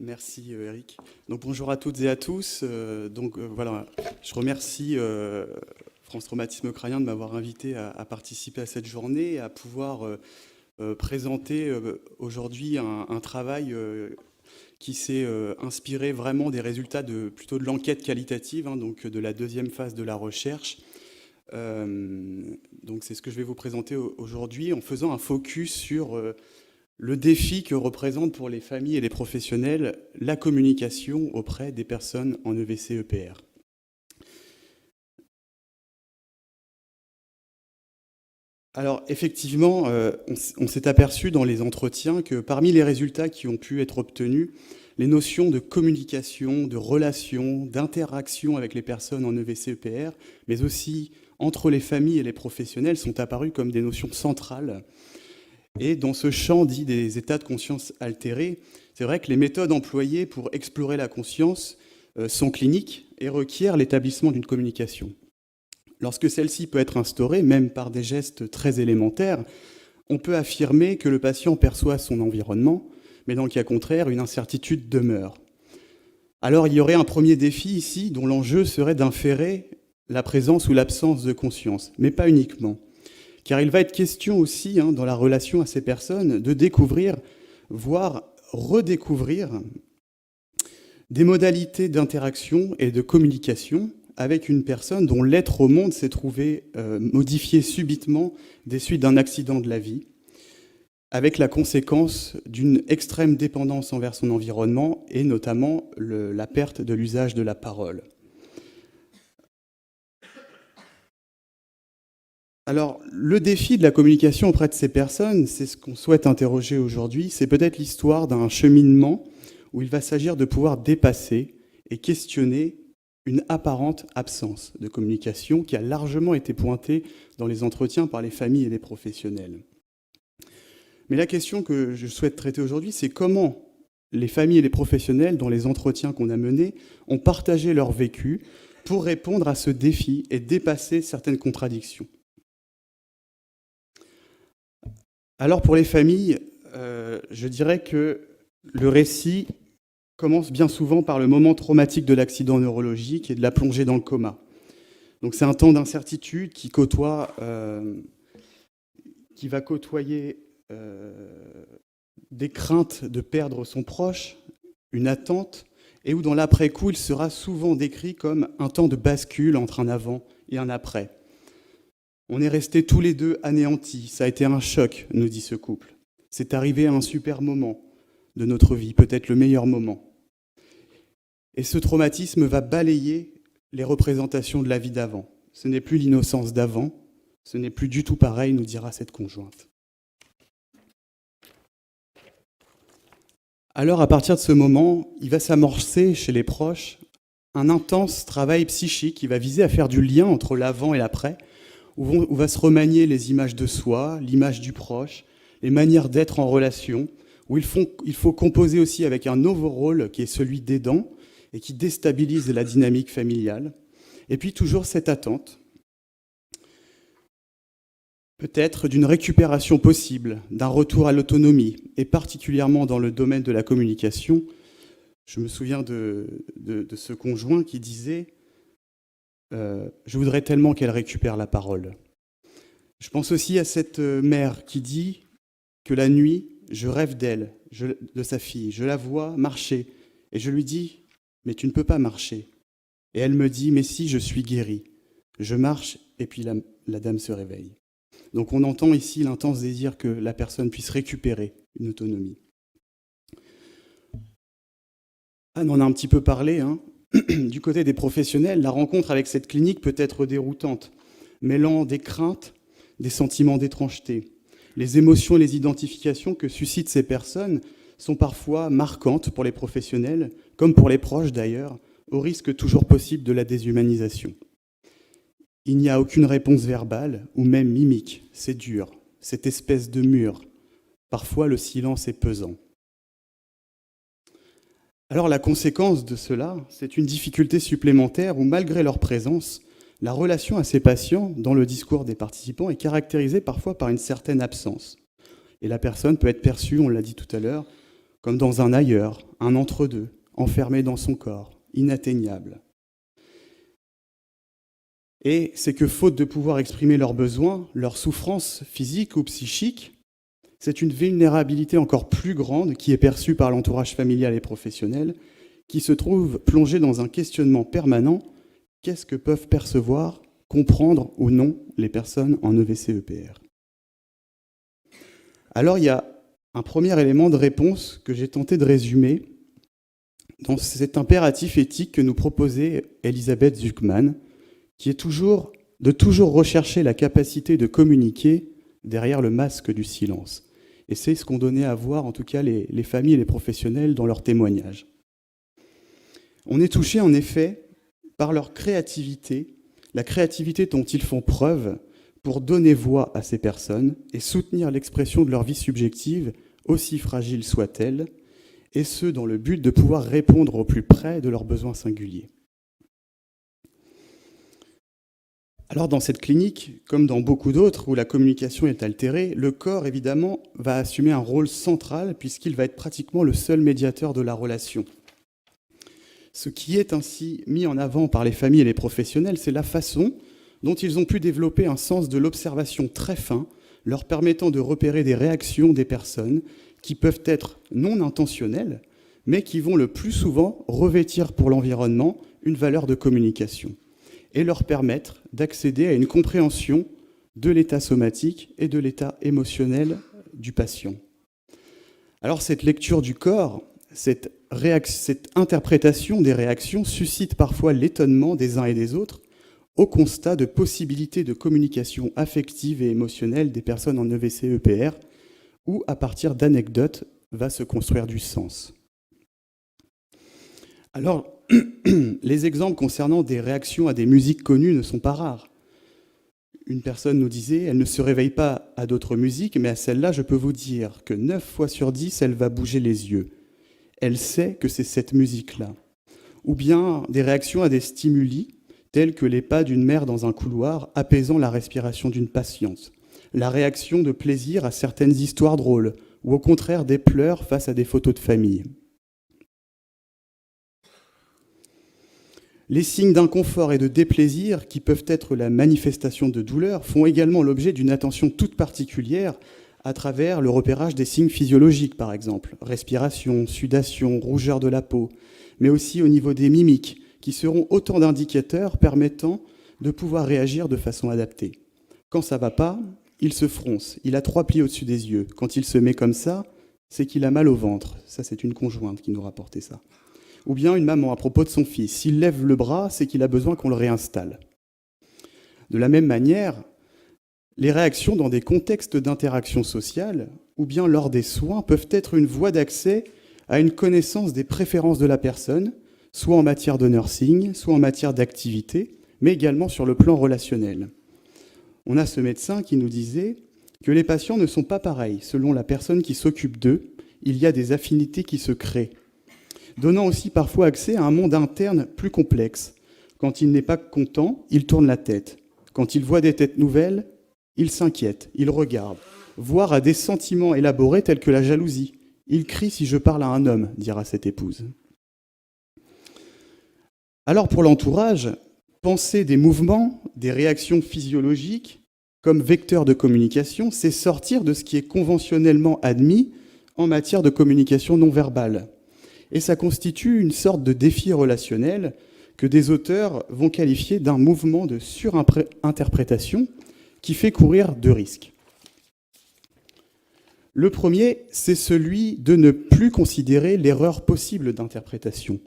Merci Eric. Donc bonjour à toutes et à tous. Voilà, je remercie France Traumatisme Crânien de m'avoir invité à participer à cette journée et à pouvoir présenter aujourd'hui un travail qui s'est inspiré vraiment des résultats plutôt de l'enquête qualitative, donc de la deuxième phase de la recherche. Donc c'est ce que je vais vous présenter aujourd'hui en faisant un focus sur le défi que représente pour les familles et les professionnels la communication auprès des personnes en EVC-EPR. Alors effectivement, on s'est aperçu dans les entretiens que parmi les résultats qui ont pu être obtenus, les notions de communication, de relation, d'interaction avec les personnes en EVC-EPR, mais aussi entre les familles et les professionnels, sont apparues comme des notions centrales. Et dans ce champ dit des états de conscience altérés, c'est vrai que les méthodes employées pour explorer la conscience sont cliniques et requièrent l'établissement d'une communication. Lorsque celle-ci peut être instaurée, même par des gestes très élémentaires, on peut affirmer que le patient perçoit son environnement, mais dans le cas contraire, une incertitude demeure. Alors il y aurait un premier défi ici, dont l'enjeu serait d'inférer la présence ou l'absence de conscience, mais pas uniquement. Car il va être question aussi, dans la relation à ces personnes, de découvrir, voire redécouvrir, des modalités d'interaction et de communication avec une personne dont l'être au monde s'est trouvé modifié subitement des suites d'un accident de la vie, avec la conséquence d'une extrême dépendance envers son environnement et notamment la perte de l'usage de la parole. Alors, le défi de la communication auprès de ces personnes, c'est ce qu'on souhaite interroger aujourd'hui, c'est peut-être l'histoire d'un cheminement où il va s'agir de pouvoir dépasser et questionner une apparente absence de communication qui a largement été pointée dans les entretiens par les familles et les professionnels. Mais la question que je souhaite traiter aujourd'hui, c'est comment les familles et les professionnels, dans les entretiens qu'on a menés, ont partagé leur vécu pour répondre à ce défi et dépasser certaines contradictions. Alors pour les familles, je dirais que le récit commence bien souvent par le moment traumatique de l'accident neurologique et de la plongée dans le coma. Donc c'est un temps d'incertitude qui va côtoyer des craintes de perdre son proche, une attente, et où dans l'après-coup, il sera souvent décrit comme un temps de bascule entre un avant et un après. On est restés tous les deux anéantis. Ça a été un choc, nous dit ce couple. C'est arrivé à un super moment de notre vie, peut-être le meilleur moment. Et ce traumatisme va balayer les représentations de la vie d'avant. Ce n'est plus l'innocence d'avant, ce n'est plus du tout pareil, nous dira cette conjointe. Alors, à partir de ce moment, il va s'amorcer chez les proches un intense travail psychique qui va viser à faire du lien entre l'avant et l'après, où va se remanier les images de soi, l'image du proche, les manières d'être en relation, où il faut composer aussi avec un nouveau rôle qui est celui d'aidant et qui déstabilise la dynamique familiale. Et puis toujours cette attente, peut-être d'une récupération possible, d'un retour à l'autonomie, et particulièrement dans le domaine de la communication. Je me souviens de ce conjoint qui disait je voudrais tellement qu'elle récupère la parole. Je pense aussi à cette mère qui dit que la nuit, je rêve d'elle, de sa fille, je la vois marcher, et je lui dis « mais tu ne peux pas marcher ». Et elle me dit « mais si, je suis guérie ». Je marche, et puis la dame se réveille. Donc on entend ici l'intense désir que la personne puisse récupérer une autonomie. Anne en a un petit peu parlé, Du côté des professionnels, la rencontre avec cette clinique peut être déroutante, mêlant des craintes, des sentiments d'étrangeté. Les émotions et les identifications que suscitent ces personnes sont parfois marquantes pour les professionnels, comme pour les proches d'ailleurs, au risque toujours possible de la déshumanisation. Il n'y a aucune réponse verbale ou même mimique, c'est dur, cette espèce de mur. Parfois le silence est pesant. Alors la conséquence de cela, c'est une difficulté supplémentaire où, malgré leur présence, la relation à ces patients, dans le discours des participants, est caractérisée parfois par une certaine absence. Et la personne peut être perçue, on l'a dit tout à l'heure, comme dans un ailleurs, un entre-deux, enfermé dans son corps, inatteignable. Et c'est que faute de pouvoir exprimer leurs besoins, leurs souffrances physiques ou psychiques, c'est une vulnérabilité encore plus grande qui est perçue par l'entourage familial et professionnel, qui se trouve plongé dans un questionnement permanent. Qu'est-ce que peuvent percevoir, comprendre ou non les personnes en EVC-EPR? Alors il y a un premier élément de réponse que j'ai tenté de résumer dans cet impératif éthique que nous proposait Elisabeth Zuckman, qui est de toujours rechercher la capacité de communiquer derrière le masque du silence. Et c'est ce qu'ont donné à voir, en tout cas, les familles et les professionnels dans leurs témoignages. On est touché, en effet, par leur créativité, la créativité dont ils font preuve pour donner voix à ces personnes et soutenir l'expression de leur vie subjective, aussi fragile soit-elle, et ce, dans le but de pouvoir répondre au plus près de leurs besoins singuliers. Alors dans cette clinique, comme dans beaucoup d'autres où la communication est altérée, le corps, évidemment, va assumer un rôle central puisqu'il va être pratiquement le seul médiateur de la relation. Ce qui est ainsi mis en avant par les familles et les professionnels, c'est la façon dont ils ont pu développer un sens de l'observation très fin, leur permettant de repérer des réactions des personnes qui peuvent être non intentionnelles, mais qui vont le plus souvent revêtir pour l'environnement une valeur de communication et leur permettre d'accéder à une compréhension de l'état somatique et de l'état émotionnel du patient. Alors cette lecture du corps, cette interprétation des réactions suscite parfois l'étonnement des uns et des autres au constat de possibilités de communication affective et émotionnelle des personnes en EVC-EPR, où, à partir d'anecdotes, va se construire du sens. Alors, les exemples concernant des réactions à des musiques connues ne sont pas rares. Une personne nous disait « Elle ne se réveille pas à d'autres musiques, mais à celle-là, je peux vous dire que 9 fois sur 10, elle va bouger les yeux. Elle sait que c'est cette musique-là. » Ou bien des réactions à des stimuli, tels que les pas d'une mère dans un couloir apaisant la respiration d'une patiente, la réaction de plaisir à certaines histoires drôles, ou au contraire des pleurs face à des photos de famille. Les signes d'inconfort et de déplaisir, qui peuvent être la manifestation de douleur, font également l'objet d'une attention toute particulière à travers le repérage des signes physiologiques, par exemple, respiration, sudation, rougeur de la peau, mais aussi au niveau des mimiques, qui seront autant d'indicateurs permettant de pouvoir réagir de façon adaptée. Quand ça ne va pas, il se fronce, il a 3 plis au-dessus des yeux. Quand il se met comme ça, c'est qu'il a mal au ventre. Ça, c'est une conjointe qui nous rapportait ça. Ou bien une maman à propos de son fils. S'il lève le bras, c'est qu'il a besoin qu'on le réinstalle. De la même manière, les réactions dans des contextes d'interaction sociale ou bien lors des soins peuvent être une voie d'accès à une connaissance des préférences de la personne, soit en matière de nursing, soit en matière d'activité, mais également sur le plan relationnel. On a ce médecin qui nous disait que les patients ne sont pas pareils. Selon la personne qui s'occupe d'eux, il y a des affinités qui se créent, donnant aussi parfois accès à un monde interne plus complexe. Quand il n'est pas content, il tourne la tête. Quand il voit des têtes nouvelles, il s'inquiète, il regarde, voire à des sentiments élaborés tels que la jalousie. Il crie si je parle à un homme, dira cette épouse. Alors pour l'entourage, penser des mouvements, des réactions physiologiques comme vecteur de communication, c'est sortir de ce qui est conventionnellement admis en matière de communication non verbale. Et ça constitue une sorte de défi relationnel que des auteurs vont qualifier d'un mouvement de surinterprétation qui fait courir 2 risques. Le premier, c'est celui de ne plus considérer l'erreur possible d'interprétation,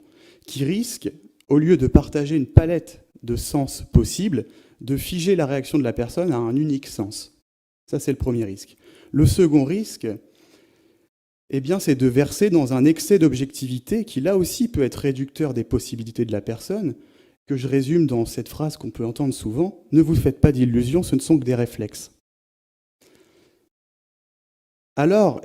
qui risque, au lieu de partager une palette de sens possibles, de figer la réaction de la personne à un unique sens. Ça, c'est le premier risque. Le second risque, c'est de verser dans un excès d'objectivité qui, là aussi, peut être réducteur des possibilités de la personne, que je résume dans cette phrase qu'on peut entendre souvent, « Ne vous faites pas d'illusions, ce ne sont que des réflexes ». Alors,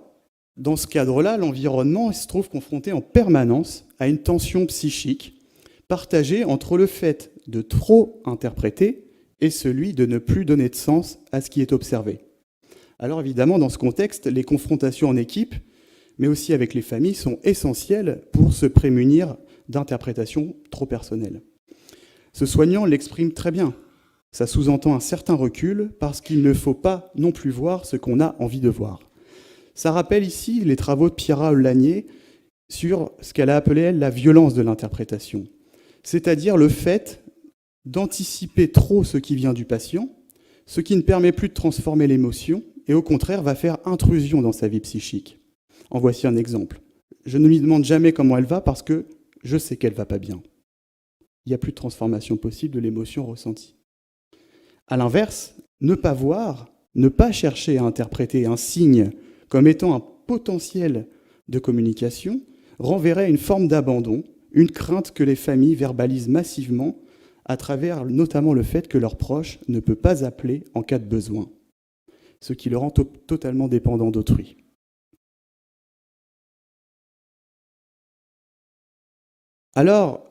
dans ce cadre-là, l'environnement se trouve confronté en permanence à une tension psychique partagée entre le fait de trop interpréter et celui de ne plus donner de sens à ce qui est observé. Alors évidemment, dans ce contexte, les confrontations en équipe mais aussi avec les familles, sont essentielles pour se prémunir d'interprétations trop personnelles. Ce soignant l'exprime très bien. Ça sous-entend un certain recul parce qu'il ne faut pas non plus voir ce qu'on a envie de voir. Ça rappelle ici les travaux de Pierra Ollagné sur ce qu'elle a appelé, elle, la violence de l'interprétation, c'est-à-dire le fait d'anticiper trop ce qui vient du patient, ce qui ne permet plus de transformer l'émotion et au contraire va faire intrusion dans sa vie psychique. En voici un exemple. Je ne lui demande jamais comment elle va parce que je sais qu'elle va pas bien. Il n'y a plus de transformation possible de l'émotion ressentie. À l'inverse, ne pas voir, ne pas chercher à interpréter un signe comme étant un potentiel de communication renverrait à une forme d'abandon, une crainte que les familles verbalisent massivement à travers notamment le fait que leur proche ne peut pas appeler en cas de besoin, ce qui le rend totalement dépendant d'autrui. Alors,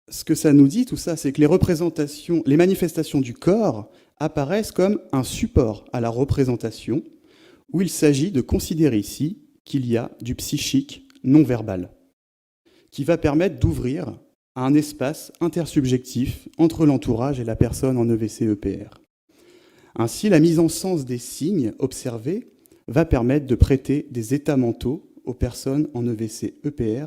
ce que ça nous dit, tout ça, c'est que les manifestations du corps apparaissent comme un support à la représentation, où il s'agit de considérer ici qu'il y a du psychique non verbal, qui va permettre d'ouvrir à un espace intersubjectif entre l'entourage et la personne en EVC-EPR. Ainsi, la mise en sens des signes observés va permettre de prêter des états mentaux aux personnes en EVC-EPR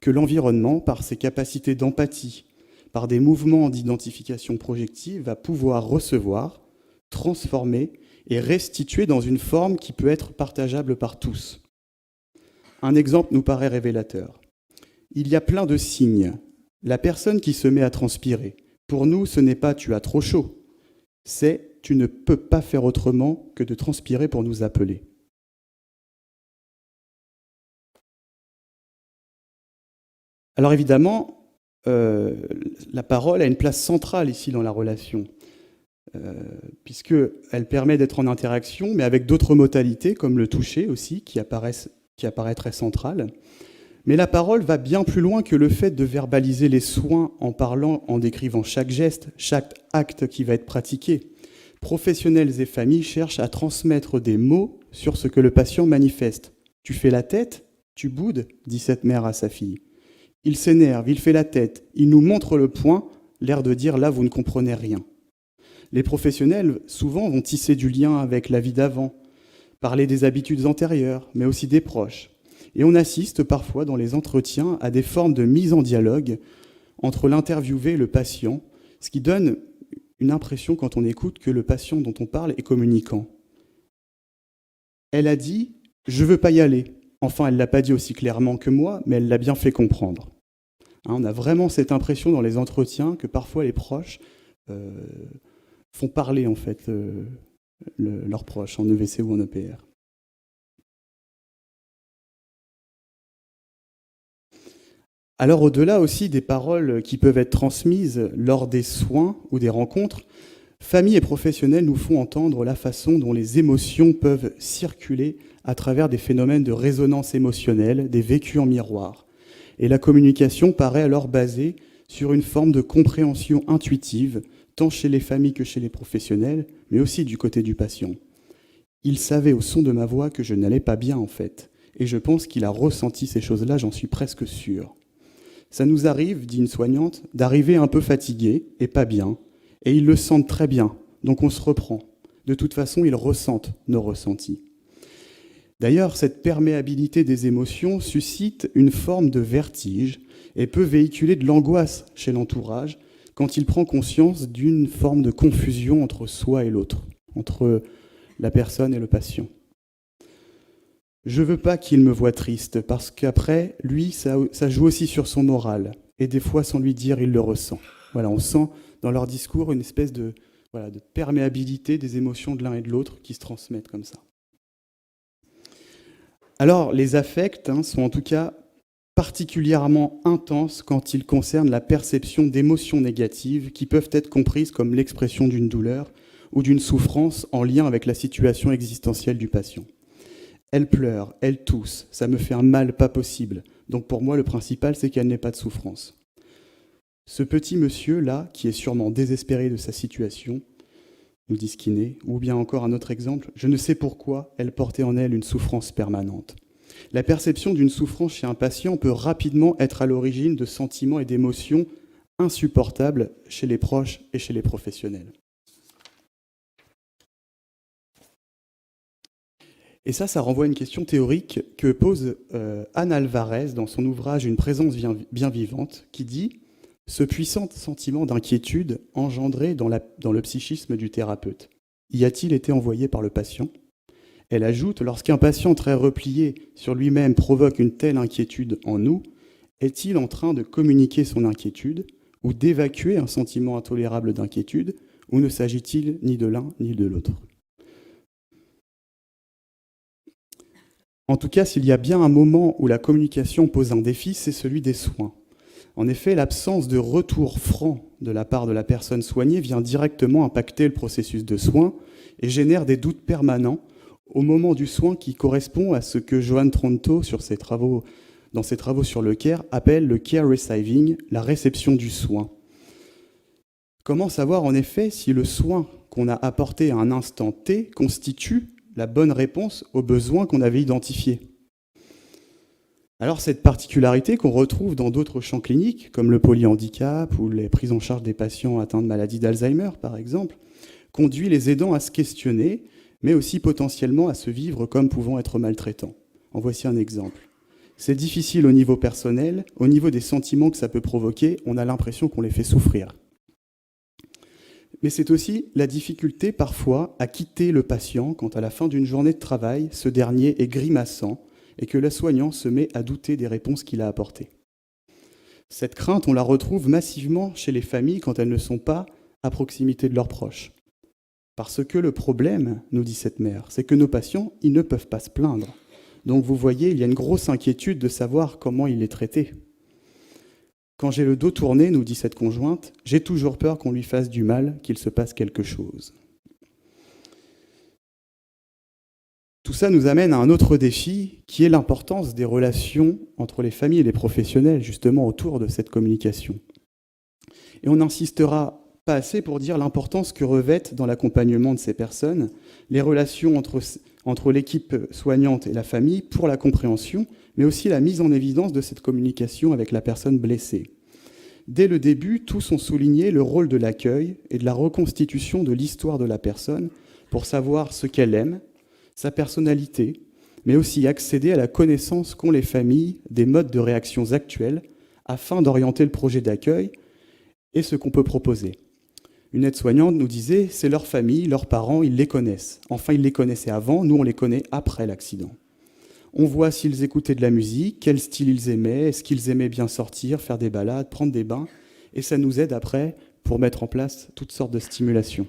que l'environnement, par ses capacités d'empathie, par des mouvements d'identification projective, va pouvoir recevoir, transformer et restituer dans une forme qui peut être partageable par tous. Un exemple nous paraît révélateur. Il y a plein de signes. La personne qui se met à transpirer, pour nous, ce n'est pas « tu as trop chaud », c'est « tu ne peux pas faire autrement que de transpirer pour nous appeler ». Alors évidemment, la parole a une place centrale ici dans la relation, puisqu'elle permet d'être en interaction, mais avec d'autres modalités, comme le toucher aussi, qui apparaît très central. Mais la parole va bien plus loin que le fait de verbaliser les soins en parlant, en décrivant chaque geste, chaque acte qui va être pratiqué. Professionnels et familles cherchent à transmettre des mots sur ce que le patient manifeste. « Tu fais la tête, tu boudes », dit cette mère à sa fille. Il s'énerve, il fait la tête, il nous montre le poing, l'air de dire « là, vous ne comprenez rien ». Les professionnels, souvent, vont tisser du lien avec la vie d'avant, parler des habitudes antérieures, mais aussi des proches. Et on assiste parfois dans les entretiens à des formes de mise en dialogue entre l'interviewé et le patient, ce qui donne une impression quand on écoute que le patient dont on parle est communicant. Elle a dit « je veux pas y aller ». Enfin, elle ne l'a pas dit aussi clairement que moi, mais elle l'a bien fait comprendre. On a vraiment cette impression dans les entretiens que parfois les proches font parler en fait leurs proches en EVC ou en EPR. Alors au-delà aussi des paroles qui peuvent être transmises lors des soins ou des rencontres, familles et professionnels nous font entendre la façon dont les émotions peuvent circuler à travers des phénomènes de résonance émotionnelle, des vécus en miroir. Et la communication paraît alors basée sur une forme de compréhension intuitive, tant chez les familles que chez les professionnels, mais aussi du côté du patient. Il savait au son de ma voix que je n'allais pas bien en fait, et je pense qu'il a ressenti ces choses-là, j'en suis presque sûr. Ça nous arrive, dit une soignante, d'arriver un peu fatigué et pas bien, et ils le sentent très bien, donc on se reprend. De toute façon, ils ressentent nos ressentis. D'ailleurs, cette perméabilité des émotions suscite une forme de vertige et peut véhiculer de l'angoisse chez l'entourage quand il prend conscience d'une forme de confusion entre soi et l'autre, entre la personne et le patient. Je veux pas qu'il me voie triste, parce qu'après, lui, ça joue aussi sur son moral, et des fois, sans lui dire, il le ressent. Voilà, on sent dans leur discours une espèce de perméabilité des émotions de l'un et de l'autre qui se transmettent comme ça. Alors, les affects sont en tout cas particulièrement intenses quand ils concernent la perception d'émotions négatives qui peuvent être comprises comme l'expression d'une douleur ou d'une souffrance en lien avec la situation existentielle du patient. Elle pleure, elle tousse, ça me fait un mal pas possible. Donc pour moi, le principal, c'est qu'elle n'ait pas de souffrance. Ce petit monsieur-là, qui est sûrement désespéré de sa situation, nous dit Skinner, ou bien encore un autre exemple, je ne sais pourquoi elle portait en elle une souffrance permanente. La perception d'une souffrance chez un patient peut rapidement être à l'origine de sentiments et d'émotions insupportables chez les proches et chez les professionnels. Et ça renvoie à une question théorique que pose Anne Alvarez dans son ouvrage Une présence bien vivante, qui dit « Ce puissant sentiment d'inquiétude engendré dans le psychisme du thérapeute, y a-t-il été envoyé par le patient ?» Elle ajoute « Lorsqu'un patient très replié sur lui-même provoque une telle inquiétude en nous, est-il en train de communiquer son inquiétude ou d'évacuer un sentiment intolérable d'inquiétude, ou ne s'agit-il ni de l'un ni de l'autre ?» En tout cas, s'il y a bien un moment où la communication pose un défi, c'est celui des soins. En effet, l'absence de retour franc de la part de la personne soignée vient directement impacter le processus de soins et génère des doutes permanents au moment du soin qui correspond à ce que Joan Tronto, dans ses travaux sur le care, appelle le care receiving, la réception du soin. Comment savoir en effet si le soin qu'on a apporté à un instant T constitue la bonne réponse aux besoins qu'on avait identifiés? Alors cette particularité qu'on retrouve dans d'autres champs cliniques, comme le polyhandicap ou les prises en charge des patients atteints de maladie d'Alzheimer par exemple, conduit les aidants à se questionner, mais aussi potentiellement à se vivre comme pouvant être maltraitants. En voici un exemple. C'est difficile au niveau personnel, au niveau des sentiments que ça peut provoquer, on a l'impression qu'on les fait souffrir. Mais c'est aussi la difficulté parfois à quitter le patient quand à la fin d'une journée de travail, ce dernier est grimaçant et que le soignant se met à douter des réponses qu'il a apportées. Cette crainte, on la retrouve massivement chez les familles quand elles ne sont pas à proximité de leurs proches. Parce que le problème, nous dit cette mère, c'est que nos patients, ils ne peuvent pas se plaindre. Donc vous voyez, il y a une grosse inquiétude de savoir comment il est traité. Quand j'ai le dos tourné, nous dit cette conjointe, j'ai toujours peur qu'on lui fasse du mal, qu'il se passe quelque chose. Tout ça nous amène à un autre défi, qui est l'importance des relations entre les familles et les professionnels, justement autour de cette communication. Et on n'insistera pas assez pour dire l'importance que revêtent dans l'accompagnement de ces personnes les relations entre l'équipe soignante et la famille pour la compréhension, mais aussi la mise en évidence de cette communication avec la personne blessée. Dès le début, tous ont souligné le rôle de l'accueil et de la reconstitution de l'histoire de la personne pour savoir ce qu'elle aime, sa personnalité, mais aussi accéder à la connaissance qu'ont les familles des modes de réactions actuels afin d'orienter le projet d'accueil et ce qu'on peut proposer. Une aide-soignante nous disait, c'est leur famille, leurs parents, ils les connaissent. Enfin, ils les connaissaient avant, nous on les connaît après l'accident. On voit s'ils écoutaient de la musique, quel style ils aimaient, est-ce qu'ils aimaient bien sortir, faire des balades, prendre des bains, et ça nous aide après pour mettre en place toutes sortes de stimulations.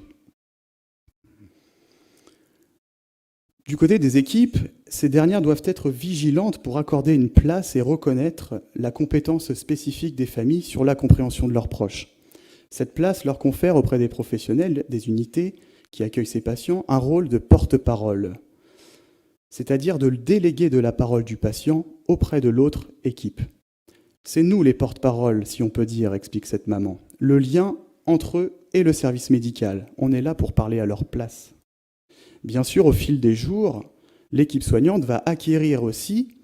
Du côté des équipes, ces dernières doivent être vigilantes pour accorder une place et reconnaître la compétence spécifique des familles sur la compréhension de leurs proches. Cette place leur confère auprès des professionnels, des unités qui accueillent ces patients, un rôle de porte-parole, c'est-à-dire de déléguer de la parole du patient auprès de l'autre équipe. C'est nous les porte-paroles, si on peut dire, explique cette maman. Le lien entre eux et le service médical. On est là pour parler à leur place. Bien sûr, au fil des jours, l'équipe soignante va acquérir aussi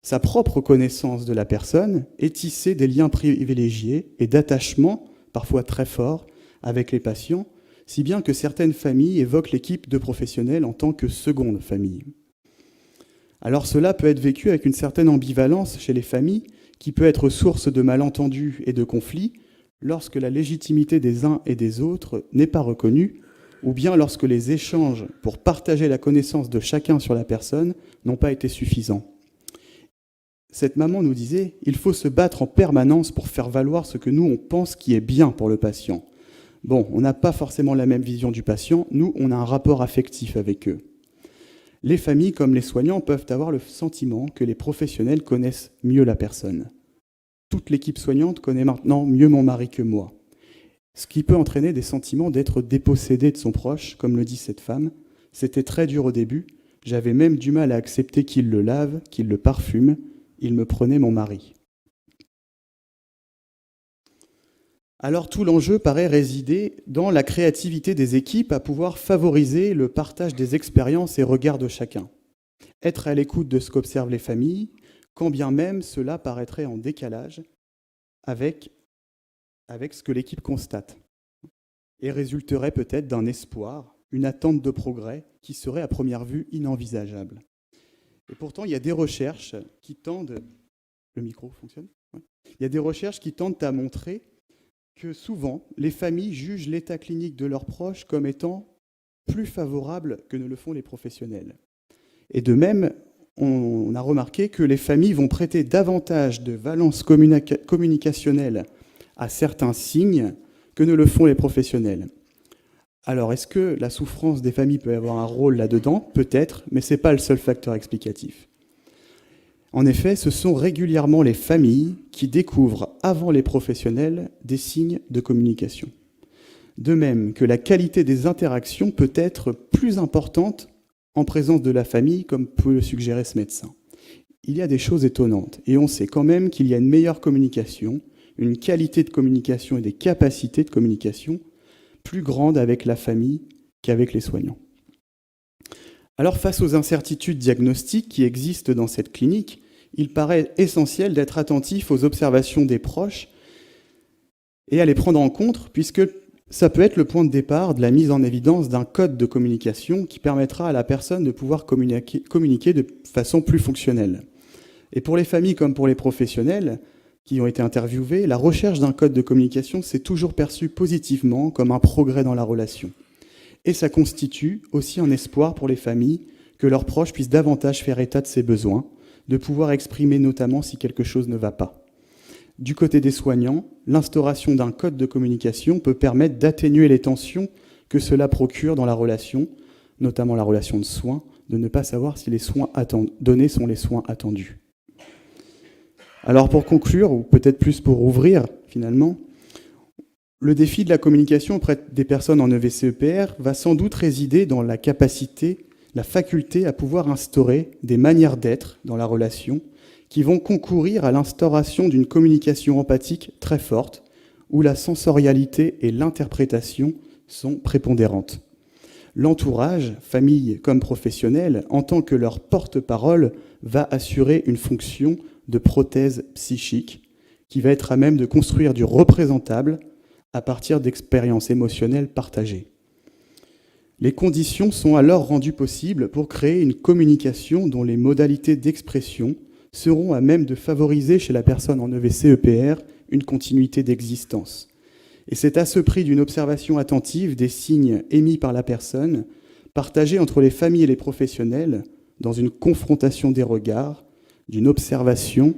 sa propre connaissance de la personne et tisser des liens privilégiés et d'attachement, parfois très forts, avec les patients, si bien que certaines familles évoquent l'équipe de professionnels en tant que seconde famille. Alors cela peut être vécu avec une certaine ambivalence chez les familles, qui peut être source de malentendus et de conflits lorsque la légitimité des uns et des autres n'est pas reconnue, ou bien lorsque les échanges pour partager la connaissance de chacun sur la personne n'ont pas été suffisants. Cette maman nous disait « Il faut se battre en permanence pour faire valoir ce que nous, on pense qui est bien pour le patient. » Bon, on n'a pas forcément la même vision du patient, nous, on a un rapport affectif avec eux. Les familles comme les soignants peuvent avoir le sentiment que les professionnels connaissent mieux la personne. Toute l'équipe soignante connaît maintenant mieux mon mari que moi. Ce qui peut entraîner des sentiments d'être dépossédé de son proche, comme le dit cette femme. C'était très dur au début, j'avais même du mal à accepter qu'il le lave, qu'il le parfume, il me prenait mon mari. Alors tout l'enjeu paraît résider dans la créativité des équipes à pouvoir favoriser le partage des expériences et regards de chacun. Être à l'écoute de ce qu'observent les familles, quand bien même cela paraîtrait en décalage avec ce que l'équipe constate, et résulterait peut-être d'un espoir, une attente de progrès qui serait à première vue inenvisageable. Et pourtant, il y a des recherches qui tendent... Le micro fonctionne ? Ouais. Il y a des recherches qui tendent à montrer que souvent, les familles jugent l'état clinique de leurs proches comme étant plus favorable que ne le font les professionnels. Et de même, on a remarqué que les familles vont prêter davantage de valence communicationnelle à certains signes que ne le font les professionnels. Alors, est-ce que la souffrance des familles peut avoir un rôle là-dedans ? Peut-être, mais ce n'est pas le seul facteur explicatif. En effet, ce sont régulièrement les familles qui découvrent, avant les professionnels, des signes de communication. De même que la qualité des interactions peut être plus importante en présence de la famille, comme peut le suggérer ce médecin. Il y a des choses étonnantes, et on sait quand même qu'il y a une meilleure communication, une qualité de communication et des capacités de communication plus grandes avec la famille qu'avec les soignants. Alors, face aux incertitudes diagnostiques qui existent dans cette clinique, il paraît essentiel d'être attentif aux observations des proches et à les prendre en compte, puisque ça peut être le point de départ de la mise en évidence d'un code de communication qui permettra à la personne de pouvoir communiquer de façon plus fonctionnelle. Et pour les familles comme pour les professionnels qui ont été interviewés, la recherche d'un code de communication s'est toujours perçue positivement comme un progrès dans la relation. Et ça constitue aussi un espoir pour les familles que leurs proches puissent davantage faire état de ses besoins, de pouvoir exprimer notamment si quelque chose ne va pas. Du côté des soignants, l'instauration d'un code de communication peut permettre d'atténuer les tensions que cela procure dans la relation, notamment la relation de soins, de ne pas savoir si les soins donnés sont les soins attendus. Alors pour conclure, ou peut-être plus pour ouvrir finalement, le défi de la communication auprès des personnes en EVC-EPR va sans doute résider dans la capacité, la faculté à pouvoir instaurer des manières d'être dans la relation qui vont concourir à l'instauration d'une communication empathique très forte, où la sensorialité et l'interprétation sont prépondérantes. L'entourage, famille comme professionnel, en tant que leur porte-parole, va assurer une fonction de prothèse psychique qui va être à même de construire du représentable à partir d'expériences émotionnelles partagées. Les conditions sont alors rendues possibles pour créer une communication dont les modalités d'expression seront à même de favoriser chez la personne en EVC-EPR une continuité d'existence. Et c'est à ce prix d'une observation attentive des signes émis par la personne, partagés entre les familles et les professionnels, dans une confrontation des regards, d'une observation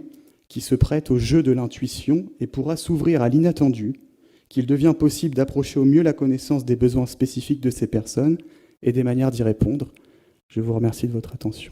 qui se prête au jeu de l'intuition et pourra s'ouvrir à l'inattendu, qu'il devient possible d'approcher au mieux la connaissance des besoins spécifiques de ces personnes et des manières d'y répondre. Je vous remercie de votre attention.